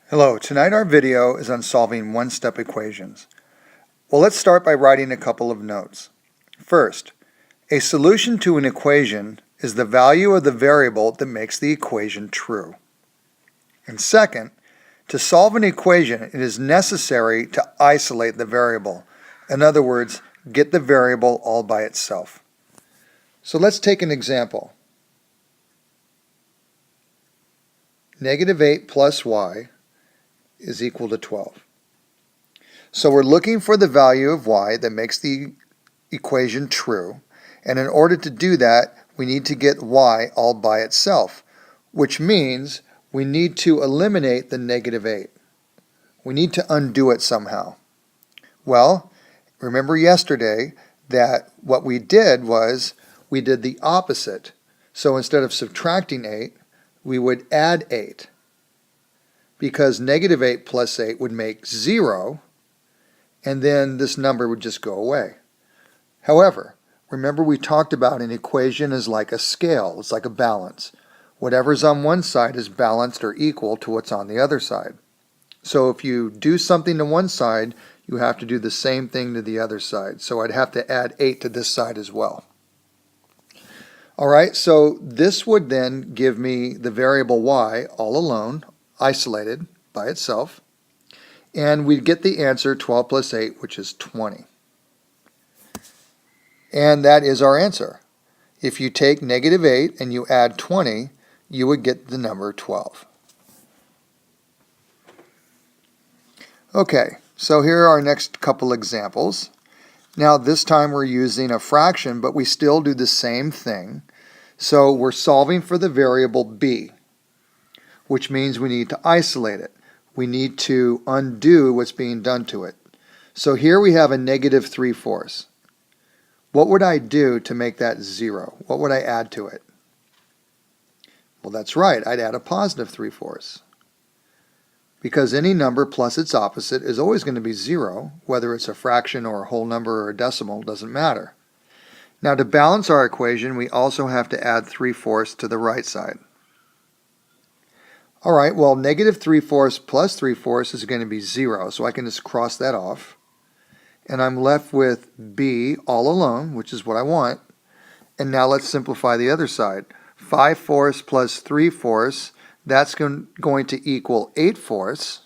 Hello, tonight our video is on solving one-step equations. Well, let's start by writing a couple of notes. First, a solution to an equation is the value of the variable that makes the equation true. And second, to solve an equation, it is necessary to isolate the variable. In other words, get the variable all by itself. So let's take an example. Negative 8 plus y is equal to 12. So we're looking for the value of y that makes the equation true, and in order to do that, we need to get y all by itself, which means we need to eliminate the negative 8. We need to undo it somehow. Well, remember yesterday that what we did was we did the opposite. So instead of subtracting 8, we would add 8. Because negative 8 plus 8 would make 0, and then this number would just go away. However, remember we talked about an equation is like a scale, it's like a balance. Whatever's on one side is balanced or equal to what's on the other side. So if you do something to one side, you have to do the same thing to the other side. So I'd have to add 8 to this side as well. Alright, so this would then give me the variable y all alone, isolated by itself, and we'd get the answer 12 plus 8, which is 20. And that is our answer. If you take negative 8 and you add 20, you would get the number 12. Okay, so here are our next couple examples. Now this time we're using a fraction, but we still do the same thing. So we're solving for the variable b, which means we need to isolate it. We need to undo what's being done to it. So here we have a negative 3/4. What would I do to make that 0? What would I add to it? Well, that's right, I'd add a positive 3/4. Because any number plus its opposite is always going to be 0, whether it's a fraction or a whole number or a decimal, doesn't matter. Now to balance our equation, we also have to add 3/4 to the right side. Alright, well negative 3/4 plus 3/4 is going to be 0, so I can just cross that off. And I'm left with b all alone, which is what I want. And now let's simplify the other side. 5/4 plus 3/4, that's going to equal 8/4,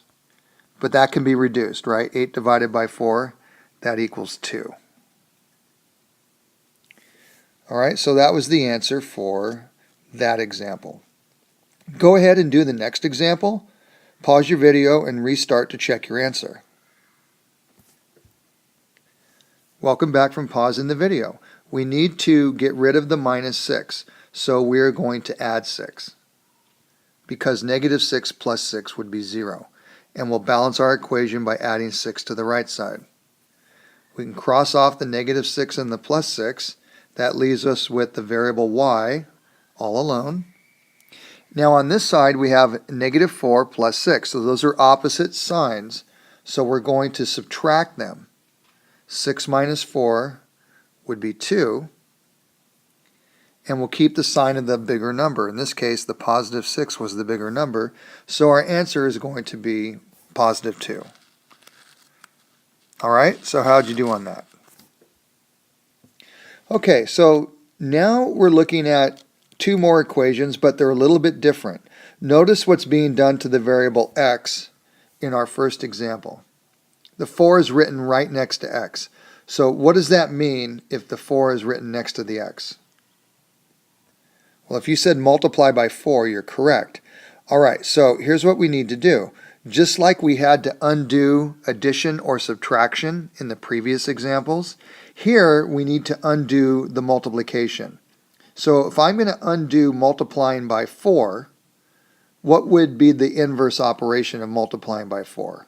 but that can be reduced, right? 8 divided by 4, that equals 2. Alright, so that was the answer for that example. Go ahead and do the next example. Pause your video and restart to check your answer. Welcome back from pausing the video. We need to get rid of the minus 6, so we're going to add 6. Because negative 6 plus 6 would be 0. And we'll balance our equation by adding 6 to the right side. We can cross off the negative 6 and the plus 6. That leaves us with the variable y all alone. Now on this side we have negative 4 plus 6, so those are opposite signs, so we're going to subtract them. 6 minus 4 would be 2, and we'll keep the sign of the bigger number. In this case the positive 6 was the bigger number, so our answer is going to be positive 2. Alright, so how'd you do on that? Okay, so now we're looking at two more equations, but they're a little bit different. Notice what's being done to the variable x in our first example. The 4 is written right next to x. So what does that mean if the 4 is written next to the x? Well, if you said multiply by 4, you're correct. Alright, so here's what we need to do. Just like we had to undo addition or subtraction in the previous examples, here we need to undo the multiplication. So if I'm going to undo multiplying by 4, what would be the inverse operation of multiplying by 4?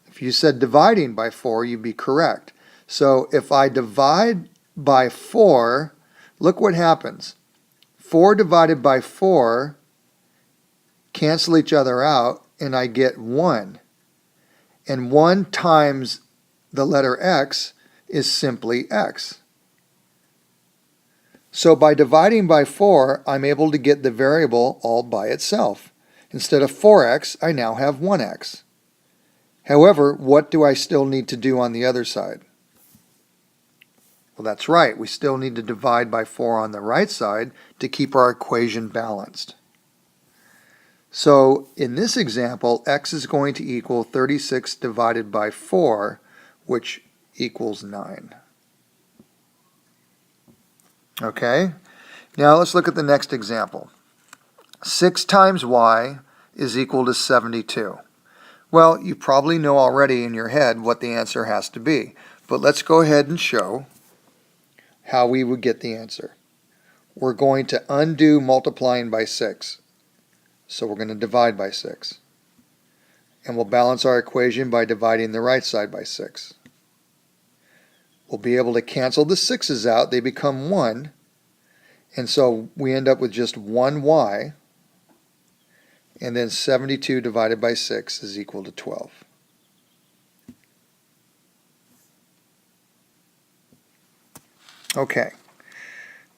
If you said dividing by 4, you'd be correct. So if I divide by 4, look what happens. 4 divided by 4 cancel each other out, and I get 1. And 1 times the letter x is simply x. So by dividing by 4, I'm able to get the variable all by itself. Instead of 4x, I now have 1x. However, what do I still need to do on the other side? Well, that's right. We still need to divide by 4 on the right side to keep our equation balanced. So in this example, x is going to equal 36 divided by 4, which equals 9. Okay, now let's look at the next example. 6 times y is equal to 72. Well, you probably know already in your head what the answer has to be, but let's go ahead and show how we would get the answer. We're going to undo multiplying by 6. So we're going to divide by 6. And we'll balance our equation by dividing the right side by 6. We'll be able to cancel the 6's out. They become 1. And so we end up with just 1y. And then 72 divided by 6 is equal to 12. Okay.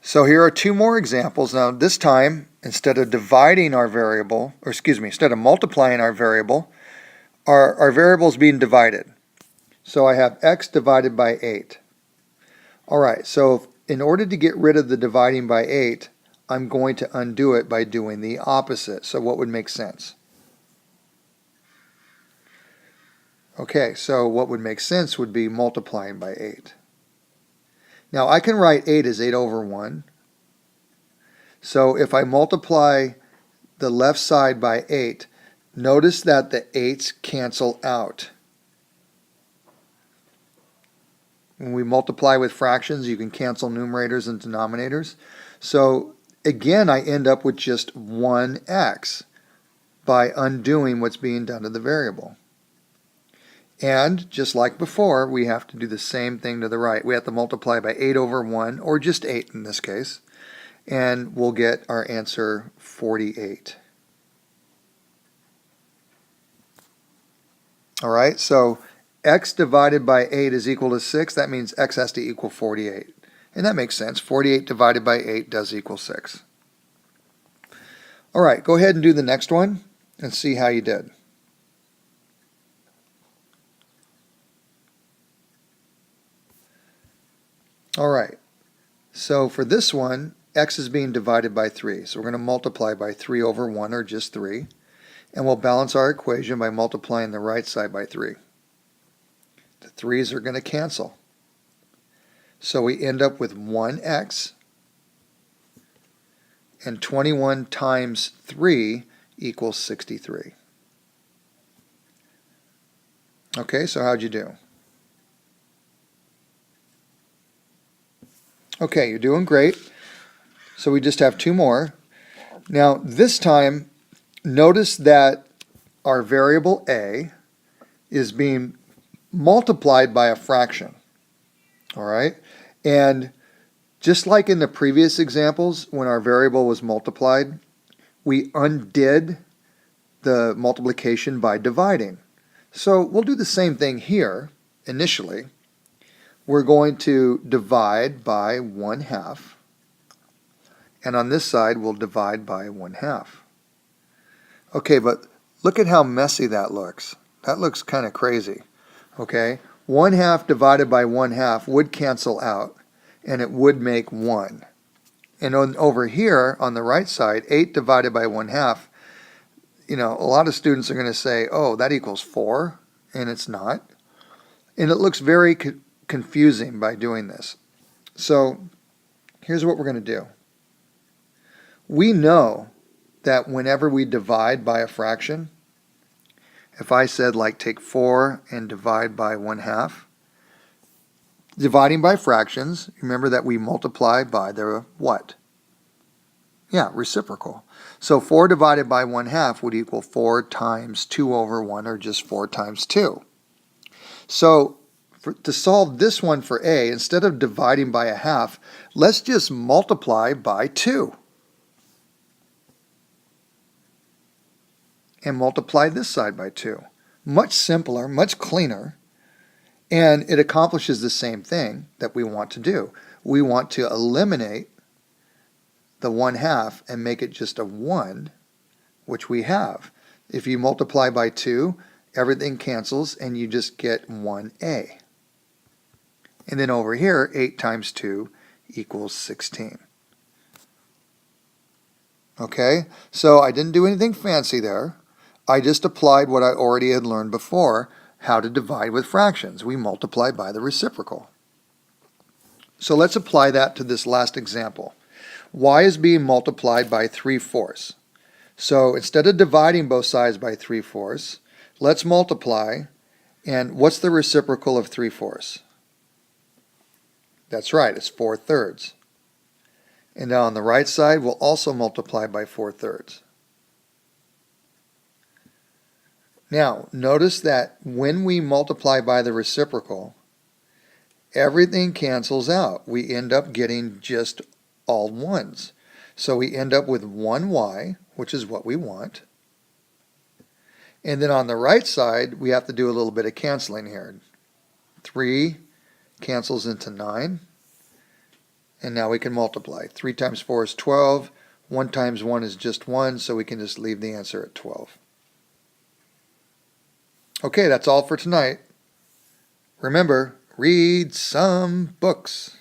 So here are 2 more examples. Now this time, instead of dividing our variable, instead of multiplying our variable is being divided. So I have x divided by 8. Alright, so in order to get rid of the dividing by 8, I'm going to undo it by doing the opposite. So what would make sense? Okay, so what would make sense would be multiplying by 8. Now I can write 8 as 8 over 1. So if I multiply the left side by 8, notice that the 8's cancel out. When we multiply with fractions, you can cancel numerators and denominators. So again, I end up with just 1x by undoing what's being done to the variable. And just like before, we have to do the same thing to the right. We have to multiply by 8 over 1, or just 8 in this case, and we'll get our answer 48. All right, so x divided by 8 is equal to 6. That means x has to equal 48. And that makes sense. 48 divided by 8 does equal 6. All right, go ahead and do the next one and see how you did. All right, so for this one, x is being divided by 3. So we're going to multiply by 3 over 1, or just 3. And we'll balance our equation by multiplying the right side by 3. The 3's are going to cancel. So we end up with 1x, and 21 times 3 equals 63. Okay, so how'd you do? Okay, you're doing great. So we just have 2 more. Now this time, notice that our variable a is being multiplied by a fraction. All right, and just like in the previous examples, when our variable was multiplied, we undid the multiplication by dividing. So we'll do the same thing here initially. We're going to divide by 1/2. And on this side, we'll divide by 1/2. Okay, but look at how messy that looks. That looks kind of crazy. Okay, 1/2 divided by 1/2 would cancel out, and it would make 1. And over here on the right side, 8 divided by 1/2, a lot of students are going to say, oh, that equals 4, and it's not. And it looks very confusing by doing this. So here's what we're going to do. We know that whenever we divide by a fraction, if I said like take 4 and divide by 1/2, dividing by fractions, remember that we multiply by the what? Yeah, reciprocal. So 4 divided by 1/2 would equal 4 times 2 over 1, or just 4 times 2. So to solve this one for a, instead of dividing by 1/2, let's just multiply by 2. And multiply this side by 2. Much simpler, much cleaner, and it accomplishes the same thing that we want to do. We want to eliminate the 1/2 and make it just a 1, which we have. If you multiply by 2, everything cancels and you just get 1a. And then over here, 8 times 2 equals 16. Okay, so I didn't do anything fancy there. I just applied what I already had learned before, how to divide with fractions. We multiply by the reciprocal. So let's apply that to this last example. Y is being multiplied by 3/4. So instead of dividing both sides by 3/4, let's multiply. And what's the reciprocal of 3/4? That's right, it's 4/3. And now on the right side, we'll also multiply by 4/3. Now, notice that when we multiply by the reciprocal, everything cancels out. We end up getting just all ones. So we end up with 1y, which is what we want. And then on the right side, we have to do a little bit of canceling here. 3 cancels into 9. And now we can multiply. 3 times 4 is 12. 1 times 1 is just 1, so we can just leave the answer at 12. Okay, that's all for tonight. Remember, read some books.